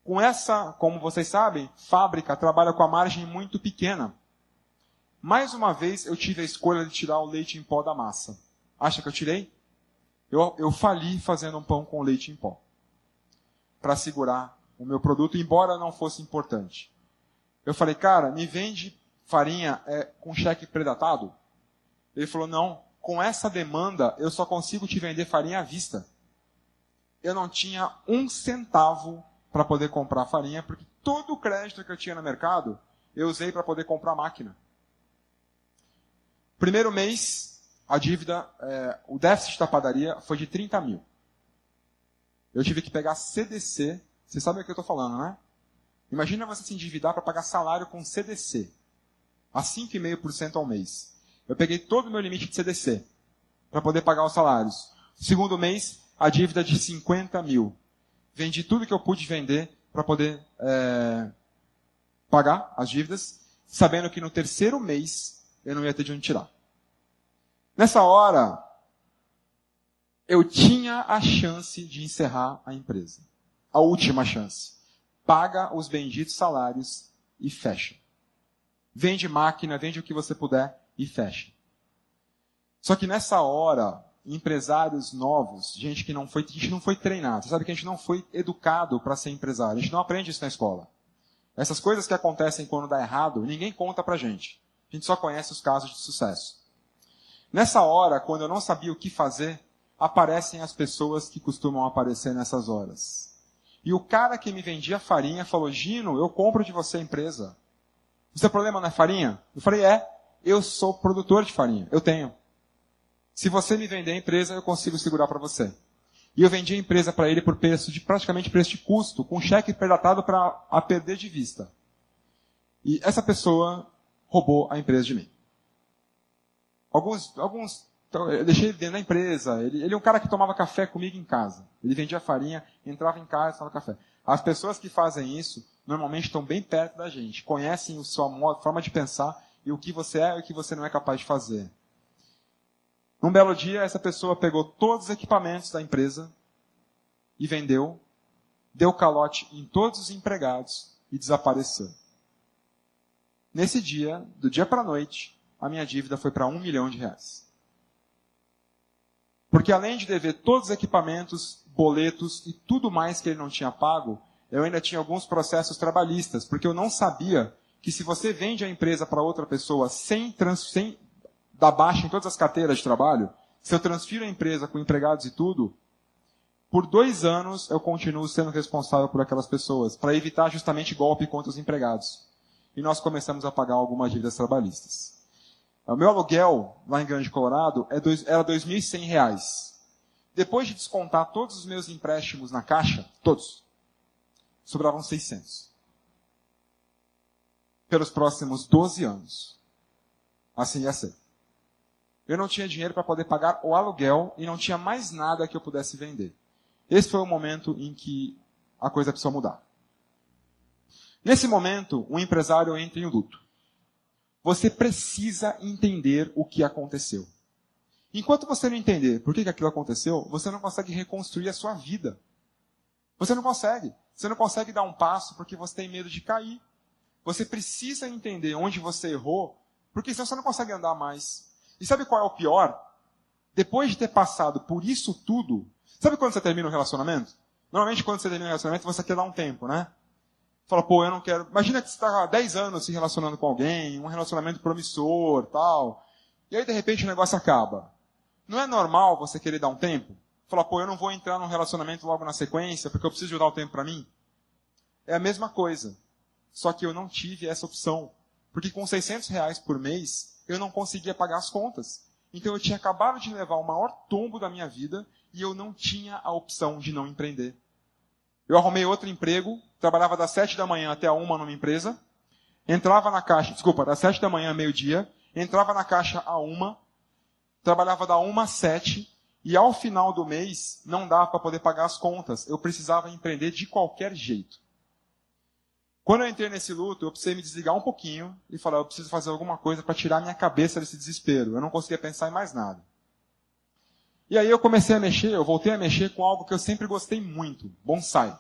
Com essa, como vocês sabem, fábrica trabalha com a margem muito pequena. Mais uma vez, eu tive a escolha de tirar o leite em pó da massa. Acha que eu tirei? Eu fali fazendo um pão com leite em pó. Para segurar o meu produto, embora não fosse importante. Eu falei, cara, me vende farinha com cheque predatado? Ele falou, não, com essa demanda eu só consigo te vender farinha à vista. Eu não tinha um centavo para poder comprar farinha, porque todo o crédito que eu tinha no mercado, eu usei para poder comprar máquina. Primeiro mês, a dívida, o déficit da padaria foi de 30 mil. Eu tive que pegar CDC, vocês sabem o que eu estou falando, né? Imagina você se endividar para pagar salário com CDC, a 5,5% ao mês. Eu peguei todo o meu limite de CDC, para poder pagar os salários. Segundo mês, a dívida de 50 mil. Vendi tudo que eu pude vender para poder pagar as dívidas, sabendo que no terceiro mês eu não ia ter de onde tirar. Nessa hora, eu tinha a chance de encerrar a empresa. A última chance. Paga os benditos salários e fecha. Vende máquina, vende o que você puder e fecha. Só que nessa hora, empresários novos, a gente não foi treinado. Você sabe que a gente não foi educado para ser empresário. A gente não aprende isso na escola. Essas coisas que acontecem quando dá errado, ninguém conta pra gente. A gente só conhece os casos de sucesso. Nessa hora, quando eu não sabia o que fazer, aparecem as pessoas que costumam aparecer nessas horas. E o cara que me vendia farinha falou, Gino, eu compro de você a empresa. O seu problema não é farinha? Eu falei, eu sou produtor de farinha, eu tenho. Se você me vender a empresa, eu consigo segurar para você. E eu vendi a empresa para ele por praticamente preço de custo, com cheque predatado para perder de vista. E essa pessoa roubou a empresa de mim. Eu deixei ele dentro da empresa. Ele é um cara que tomava café comigo em casa. Ele vendia farinha, entrava em casa e tomava café. As pessoas que fazem isso, normalmente estão bem perto da gente. Conhecem a sua forma de pensar e o que você é e o que você não é capaz de fazer. Num belo dia, essa pessoa pegou todos os equipamentos da empresa e vendeu, deu calote em todos os empregados e desapareceu. Nesse dia, do dia para a noite, a minha dívida foi para R$1 milhão. Porque além de dever todos os equipamentos, boletos e tudo mais que ele não tinha pago, eu ainda tinha alguns processos trabalhistas, porque eu não sabia que se você vende a empresa para outra pessoa sem dar baixa em todas as carteiras de trabalho, se eu transfiro a empresa com empregados e tudo, por 2 anos eu continuo sendo responsável por aquelas pessoas, para evitar justamente golpe contra os empregados. E nós começamos a pagar algumas dívidas trabalhistas. O meu aluguel, lá em Grande Colorado, era R$ 2.100. Depois de descontar todos os meus empréstimos na caixa, todos, sobravam 600. Pelos próximos 12 anos. Assim ia ser. Eu não tinha dinheiro para poder pagar o aluguel e não tinha mais nada que eu pudesse vender. Esse foi o momento em que a coisa precisou mudar. Nesse momento, um empresário entra em luto. Você precisa entender o que aconteceu. Enquanto você não entender por que aquilo aconteceu, você não consegue reconstruir a sua vida. Você não consegue. Você não consegue dar um passo porque você tem medo de cair. Você precisa entender onde você errou, porque senão você não consegue andar mais. E sabe qual é o pior? Depois de ter passado por isso tudo, sabe quando você termina um relacionamento? Normalmente quando você termina um relacionamento, você quer dar um tempo, né? Fala, eu não quero... Imagina que você está há 10 anos se relacionando com alguém, um relacionamento promissor, tal. E aí, de repente, o negócio acaba. Não é normal você querer dar um tempo? Fala, eu não vou entrar num relacionamento logo na sequência, porque eu preciso de dar um tempo para mim. É a mesma coisa. Só que eu não tive essa opção. Porque com R$600 por mês, eu não conseguia pagar as contas. Então eu tinha acabado de levar o maior tombo da minha vida e eu não tinha a opção de não empreender. Eu arrumei outro emprego, trabalhava das 7 da manhã até a 1 numa empresa, entrava na caixa, das 7 da manhã a meio-dia, entrava na caixa a 1, trabalhava da 1 às 7, e ao final do mês não dava para poder pagar as contas. Eu precisava empreender de qualquer jeito. Quando eu entrei nesse luto, eu precisei me desligar um pouquinho e falar, eu preciso fazer alguma coisa para tirar minha cabeça desse desespero. Eu não conseguia pensar em mais nada. E aí eu voltei a mexer com algo que eu sempre gostei muito, bonsai.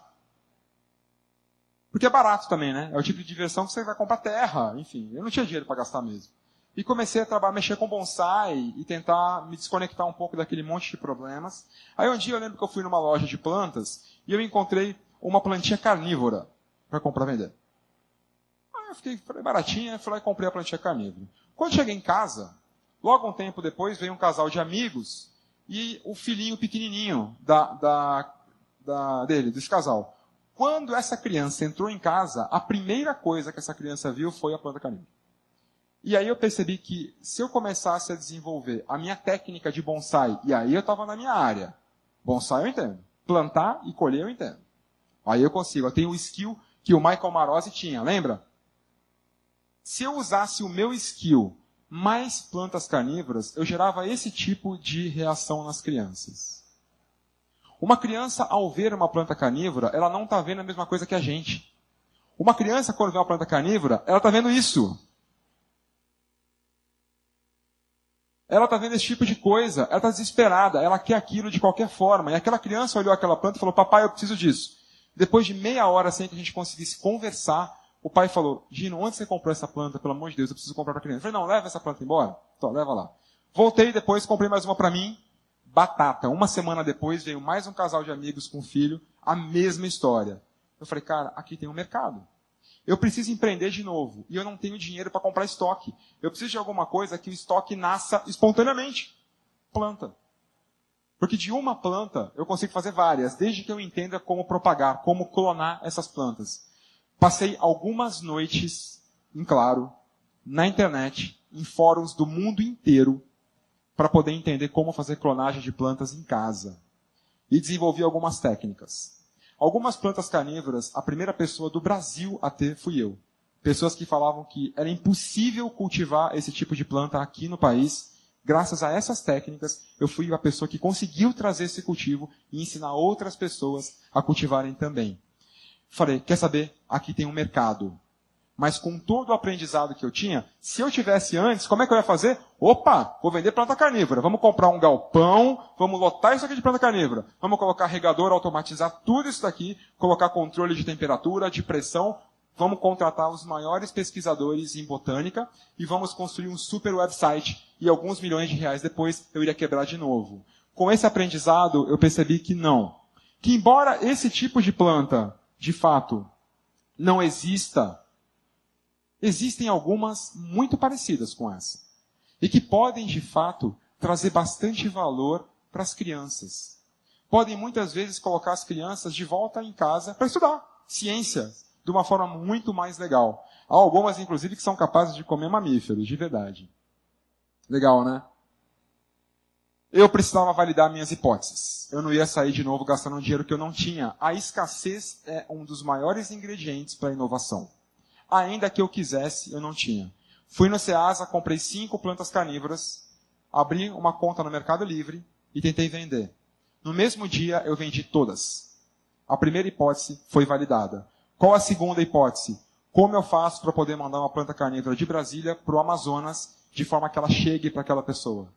Porque é barato também, né? É o tipo de diversão que você vai comprar terra, enfim. Eu não tinha dinheiro para gastar mesmo. E comecei a trabalhar, mexer com bonsai e tentar me desconectar um pouco daquele monte de problemas. Aí um dia eu lembro que eu fui numa loja de plantas e eu encontrei uma plantinha carnívora para comprar e vender. Aí eu falei baratinha, fui lá e comprei a plantinha carnívora. Quando cheguei em casa, logo um tempo depois veio um casal de amigos e o filhinho pequenininho desse casal. Quando essa criança entrou em casa, a primeira coisa que essa criança viu foi a planta carnívora. E aí eu percebi que se eu começasse a desenvolver a minha técnica de bonsai, e aí eu estava na minha área, bonsai eu entendo, plantar e colher eu entendo. Aí eu consigo, eu tenho o skill que o Michael Marozzi tinha, lembra? Se eu usasse o meu skill mais plantas carnívoras, eu gerava esse tipo de reação nas crianças. Uma criança, ao ver uma planta carnívora, ela não está vendo a mesma coisa que a gente. Uma criança, quando vê uma planta carnívora, ela está vendo isso. Ela está vendo esse tipo de coisa, ela está desesperada, ela quer aquilo de qualquer forma. E aquela criança olhou aquela planta e falou, papai, eu preciso disso. Depois de meia hora sem que a gente conseguisse conversar, o pai falou, Gino, onde você comprou essa planta? Pelo amor de Deus, eu preciso comprar para a criança. Eu falei, não, leva essa planta embora. Então, leva lá. Voltei depois, comprei mais uma para mim. Batata. Uma semana depois veio mais um casal de amigos com filho, a mesma história. Eu falei, cara, aqui tem um mercado. Eu preciso empreender de novo. E eu não tenho dinheiro para comprar estoque. Eu preciso de alguma coisa que o estoque nasça espontaneamente. Planta. Porque de uma planta eu consigo fazer várias, desde que eu entenda como propagar, como clonar essas plantas. Passei algumas noites, em claro, na internet, em fóruns do mundo inteiro, para poder entender como fazer clonagem de plantas em casa. E desenvolvi algumas técnicas. Algumas plantas carnívoras, a primeira pessoa do Brasil a ter fui eu. Pessoas que falavam que era impossível cultivar esse tipo de planta aqui no país. Graças a essas técnicas, eu fui a pessoa que conseguiu trazer esse cultivo e ensinar outras pessoas a cultivarem também. Falei, quer saber? Aqui tem um mercado. Mas com todo o aprendizado que eu tinha, se eu tivesse antes, como é que eu ia fazer? Opa, vou vender planta carnívora. Vamos comprar um galpão, vamos lotar isso aqui de planta carnívora. Vamos colocar regador, automatizar tudo isso daqui, colocar controle de temperatura, de pressão. Vamos contratar os maiores pesquisadores em botânica e vamos construir um super website. E alguns milhões de reais depois eu iria quebrar de novo. Com esse aprendizado, eu percebi que não. Que embora esse tipo de planta, de fato, não exista, existem algumas muito parecidas com essa. E que podem, de fato, trazer bastante valor para as crianças. Podem, muitas vezes, colocar as crianças de volta em casa para estudar ciência de uma forma muito mais legal. Há algumas, inclusive, que são capazes de comer mamíferos, de verdade. Legal, né? Eu precisava validar minhas hipóteses. Eu não ia sair de novo gastando um dinheiro que eu não tinha. A escassez é um dos maiores ingredientes para a inovação. Ainda que eu quisesse, eu não tinha. Fui no Ceasa, comprei 5 plantas carnívoras, abri uma conta no Mercado Livre e tentei vender. No mesmo dia, eu vendi todas. A primeira hipótese foi validada. Qual a segunda hipótese? Como eu faço para poder mandar uma planta carnívora de Brasília para o Amazonas, de forma que ela chegue para aquela pessoa?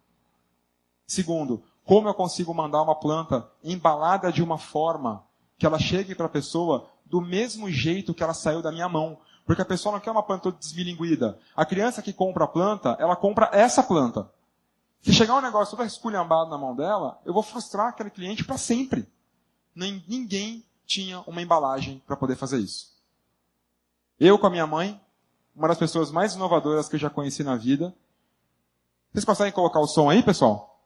Segundo, como eu consigo mandar uma planta embalada de uma forma que ela chegue para a pessoa do mesmo jeito que ela saiu da minha mão? Porque a pessoa não quer uma planta toda desmilinguida. A criança que compra a planta, ela compra essa planta. Se chegar um negócio todo esculhambado na mão dela, eu vou frustrar aquele cliente para sempre. Ninguém tinha uma embalagem para poder fazer isso. Eu com a minha mãe, uma das pessoas mais inovadoras que eu já conheci na vida. Vocês conseguem colocar o som aí, pessoal?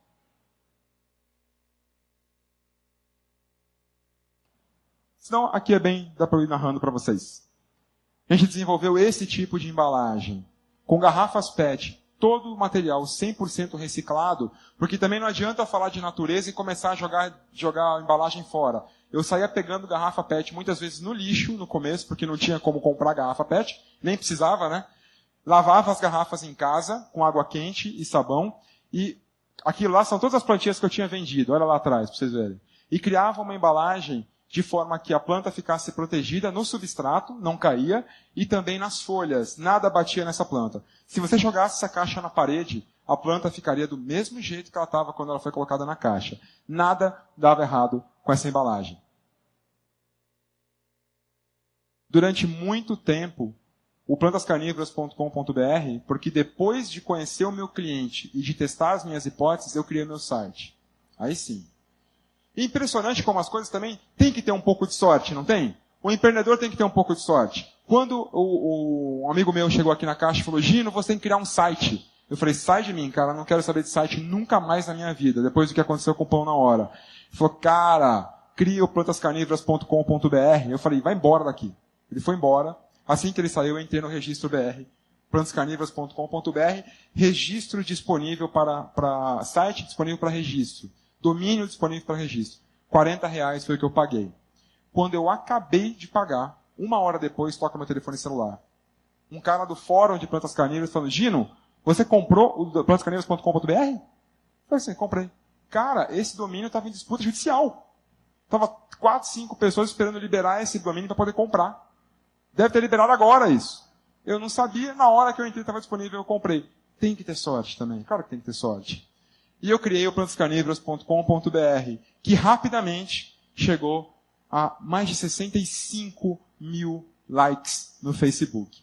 Senão, aqui é bem, dá para eu ir narrando para vocês. A gente desenvolveu esse tipo de embalagem, com garrafas PET, todo o material 100% reciclado, porque também não adianta falar de natureza e começar a jogar a embalagem fora. Eu saía pegando garrafa PET muitas vezes no lixo, no começo, porque não tinha como comprar garrafa PET, nem precisava, né? Lavava as garrafas em casa, com água quente e sabão, e aquilo lá são todas as plantinhas que eu tinha vendido, olha lá atrás, para vocês verem. E criava uma embalagem de forma que a planta ficasse protegida no substrato, não caía, e também nas folhas, nada batia nessa planta. Se você jogasse essa caixa na parede, a planta ficaria do mesmo jeito que ela estava quando ela foi colocada na caixa. Nada dava errado com essa embalagem. durante muito tempo, o plantascarnívoras.com.br, porque depois de conhecer o meu cliente e de testar as minhas hipóteses, eu criei meu site. Aí sim. Impressionante como as coisas também tem que ter um pouco de sorte, não tem? O empreendedor tem que ter um pouco de sorte. Quando um amigo meu chegou aqui na Caixa e falou, Gino, você tem que criar um site. Eu falei, sai de mim, cara, não quero saber de site nunca mais na minha vida, depois do que aconteceu com o Pão na Hora. Ele falou, cara, cria o plantascarnívoras.com.br. Eu falei, vai embora daqui. Ele foi embora. Assim que ele saiu, eu entrei no registro BR, plantascarnívoras.com.br, registro disponível para site disponível para registro, domínio disponível para registro. R$40 foi o que eu paguei. Quando eu acabei de pagar, 1 hora depois, toca meu telefone celular. Um cara do fórum de plantas carnívoras falando, Gino, você comprou o plantascarnívoras.com.br? Eu falei assim, comprei. Cara, esse domínio estava em disputa judicial. Estava 4, 5 pessoas esperando liberar esse domínio para poder comprar. Deve ter liberado agora isso. Eu não sabia, na hora que eu entrei estava disponível, eu comprei. Tem que ter sorte também. Claro que tem que ter sorte. E eu criei o plantascarnívoras.com.br, que rapidamente chegou a mais de 65 mil likes no Facebook.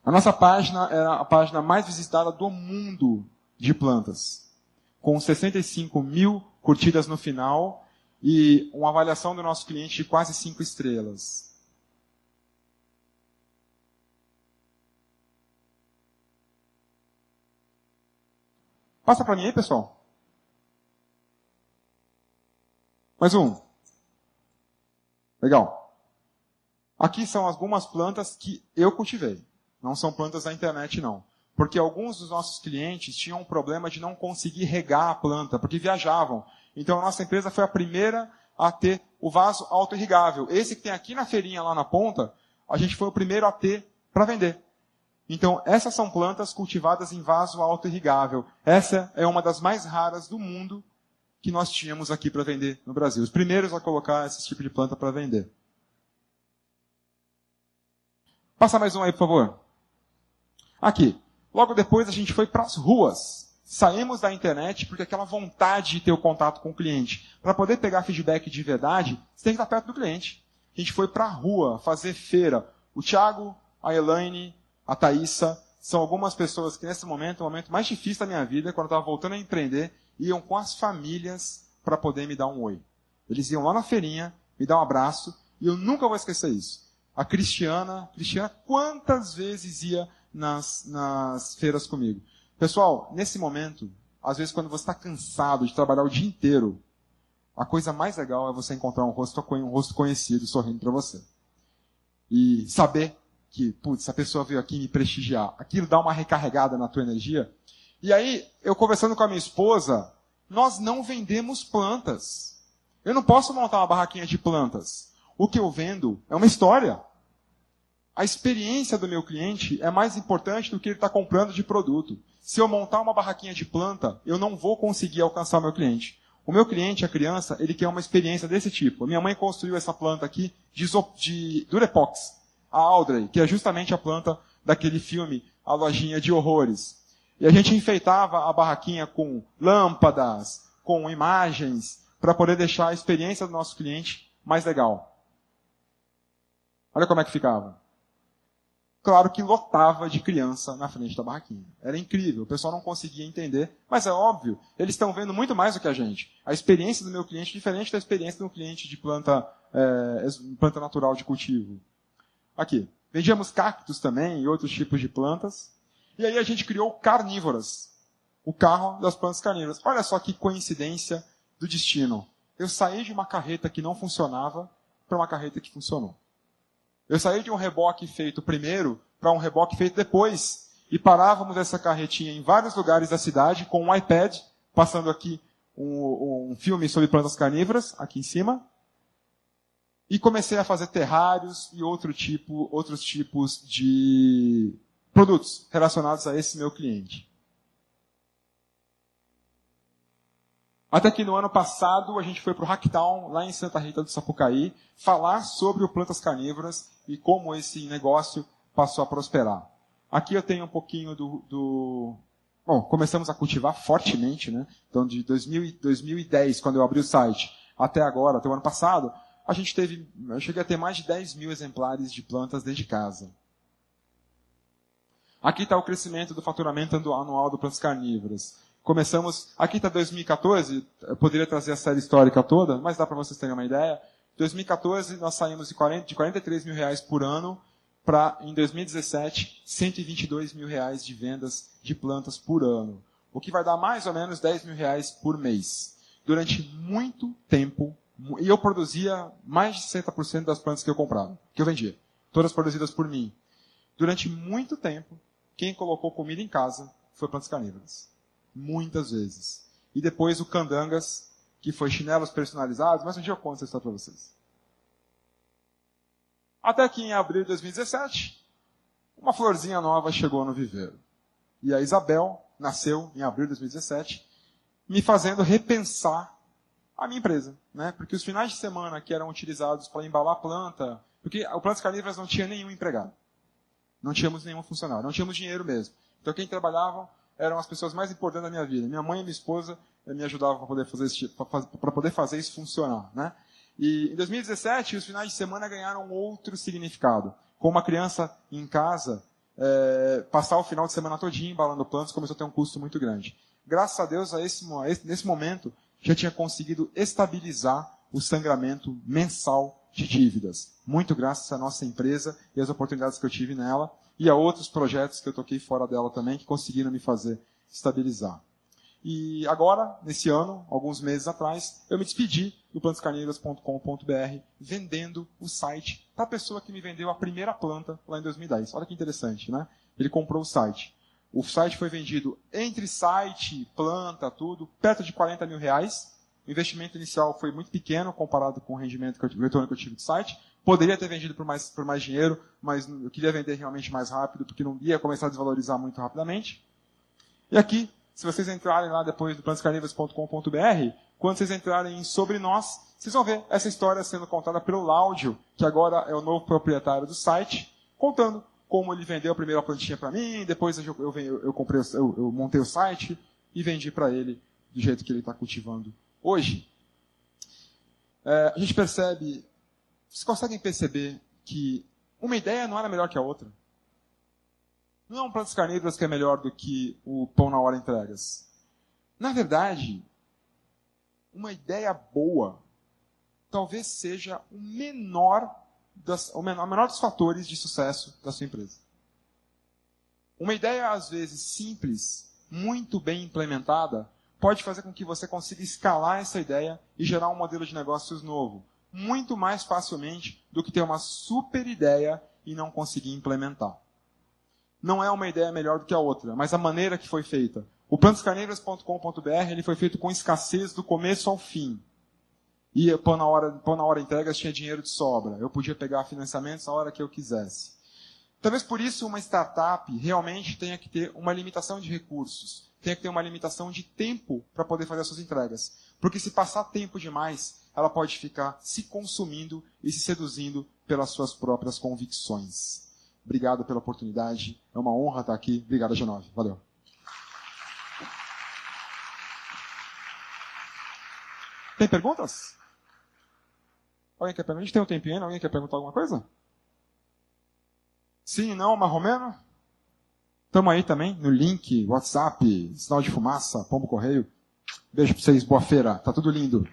A nossa página era a página mais visitada do mundo de plantas, com 65 mil curtidas no final e uma avaliação do nosso cliente de quase 5 estrelas. Passa para mim aí, pessoal. Mais um. Legal. Aqui são algumas plantas que eu cultivei. Não são plantas da internet, não. Porque alguns dos nossos clientes tinham um problema de não conseguir regar a planta, porque viajavam. Então a nossa empresa foi a primeira a ter o vaso auto-irrigável. Esse que tem aqui na feirinha, lá na ponta, a gente foi o primeiro a ter para vender. Então, essas são plantas cultivadas em vaso auto-irrigável. Essa é uma das mais raras do mundo que nós tínhamos aqui para vender no Brasil. Os primeiros a colocar esse tipo de planta para vender. Passa mais um aí, por favor. Aqui. Logo depois a gente foi para as ruas. Saímos da internet porque aquela vontade de ter o contato com o cliente. Para poder pegar feedback de verdade, você tem que estar perto do cliente. A gente foi para a rua fazer feira. O Thiago, a Elaine, a Thaísa, são algumas pessoas que nesse momento, o momento mais difícil da minha vida, quando eu estava voltando a empreender, iam com as famílias para poder me dar um oi. Eles iam lá na feirinha, me dar um abraço, e eu nunca vou esquecer isso. A Cristiana, quantas vezes ia nas feiras comigo? Pessoal, nesse momento, às vezes quando você está cansado de trabalhar o dia inteiro, a coisa mais legal é você encontrar um rosto conhecido sorrindo para você. E saber que, putz, essa pessoa veio aqui me prestigiar. Aquilo dá uma recarregada na tua energia. E aí, eu conversando com a minha esposa, nós não vendemos plantas. Eu não posso montar uma barraquinha de plantas. O que eu vendo é uma história. A experiência do meu cliente é mais importante do que ele está comprando de produto. Se eu montar uma barraquinha de planta, eu não vou conseguir alcançar o meu cliente. O meu cliente, a criança, ele quer uma experiência desse tipo. A minha mãe construiu essa planta aqui de Durepox. A Audrey, que é justamente a planta daquele filme, A Lojinha de Horrores. E a gente enfeitava a barraquinha com lâmpadas, com imagens, para poder deixar a experiência do nosso cliente mais legal. Olha como é que ficava. Claro que lotava de criança na frente da barraquinha. Era incrível, o pessoal não conseguia entender, mas é óbvio, eles estão vendo muito mais do que a gente. A experiência do meu cliente é diferente da experiência do cliente de planta natural de cultivo. Aqui, vendíamos cactos também e outros tipos de plantas. E aí a gente criou Carnívoras, o carro das plantas carnívoras. Olha só que coincidência do destino. Eu saí de uma carreta que não funcionava para uma carreta que funcionou. Eu saí de um reboque feito primeiro para um reboque feito depois. E parávamos essa carretinha em vários lugares da cidade com um iPad, passando aqui um filme sobre plantas carnívoras, aqui em cima. E comecei a fazer terrários e outros tipos de produtos relacionados a esse meu cliente. Até que no ano passado a gente foi para o Hacktown, lá em Santa Rita do Sapucaí, falar sobre o plantas carnívoras e como esse negócio passou a prosperar. Aqui eu tenho um pouquinho Bom, começamos a cultivar fortemente, né? Então de 2010, quando eu abri o site, até agora, até o ano passado, eu cheguei a ter mais de 10 mil exemplares de plantas dentro de casa. Aqui está o crescimento do faturamento anual do Plantas Carnívoras. Começamos, aqui está 2014, eu poderia trazer a série histórica toda, mas dá para vocês terem uma ideia. Em 2014, nós saímos de 43 mil reais por ano para, em 2017, 122 mil reais de vendas de plantas por ano. O que vai dar mais ou menos 10 mil reais por mês. Durante muito tempo, e eu produzia mais de 60% das plantas que eu comprava, que eu vendia. Todas produzidas por mim. Durante muito tempo, quem colocou comida em casa foi Plantas Carnívoras. Muitas vezes. E depois o Candangas, que foi chinelos personalizados, mas um dia eu conto essa história para vocês. Até que em abril de 2017, uma florzinha nova chegou no viveiro. E a Isabel nasceu em abril de 2017, me fazendo repensar a minha empresa. Né? Porque os finais de semana que eram utilizados para embalar planta, porque o Plantas Carnívoras não tinha nenhum empregado. Não tínhamos nenhum funcionário, não tínhamos dinheiro mesmo. Então quem trabalhava eram as pessoas mais importantes da minha vida. Minha mãe e minha esposa me ajudavam para poder fazer isso funcionar. Né? E em 2017, os finais de semana ganharam outro significado. Com uma criança em casa, passar o final de semana todinho embalando plantas começou a ter um custo muito grande. Graças a Deus, nesse momento, já tinha conseguido estabilizar o sangramento mensal de dívidas. Muito graças à nossa empresa e às oportunidades que eu tive nela e a outros projetos que eu toquei fora dela também que conseguiram me fazer estabilizar. E agora, nesse ano, alguns meses atrás, eu me despedi do plantascarnívoras.com.br vendendo o site da pessoa que me vendeu a primeira planta lá em 2010. Olha que interessante, né? Ele comprou o site. O site foi vendido entre site, planta, tudo, perto de 40 mil reais. O investimento inicial foi muito pequeno comparado com o rendimento o retorno que eu tive do site. Poderia ter vendido por mais dinheiro, mas eu queria vender realmente mais rápido, porque não ia começar a desvalorizar muito rapidamente. E aqui, se vocês entrarem lá depois do plantascarnívoras.com.br, quando vocês entrarem em Sobre Nós, vocês vão ver essa história sendo contada pelo Láudio, que agora é o novo proprietário do site, contando como ele vendeu a primeira plantinha para mim, depois eu montei o site e vendi para ele do jeito que ele está cultivando hoje. A gente percebe, vocês conseguem perceber que uma ideia não era melhor que a outra? Não é um Plantas Carnívoras que é melhor do que o Pão na Hora Entregas. Na verdade, uma ideia boa talvez seja o menor dos fatores de sucesso da sua empresa. Uma ideia, às vezes, simples, muito bem implementada, pode fazer com que você consiga escalar essa ideia e gerar um modelo de negócios novo, muito mais facilmente do que ter uma super ideia e não conseguir implementar. Não é uma ideia melhor do que a outra, mas a maneira que foi feita. O plantascarnívoras.com.br ele foi feito com escassez do começo ao fim. E Pão na Hora Entregas tinha dinheiro de sobra. Eu podia pegar financiamentos a hora que eu quisesse. Talvez por isso uma startup realmente tenha que ter uma limitação de recursos. Tenha que ter uma limitação de tempo para poder fazer as suas entregas. Porque se passar tempo demais, ela pode ficar se consumindo e se seduzindo pelas suas próprias convicções. Obrigado pela oportunidade. É uma honra estar aqui. Obrigado, G9. Valeu. Tem perguntas? Alguém quer perguntar? A gente tem um tempinho ainda? Alguém quer perguntar alguma coisa? Sim, não, Marromeno? Estamos aí também no link, WhatsApp, sinal de fumaça, pombo correio. Beijo para vocês, boa feira. Tá tudo lindo.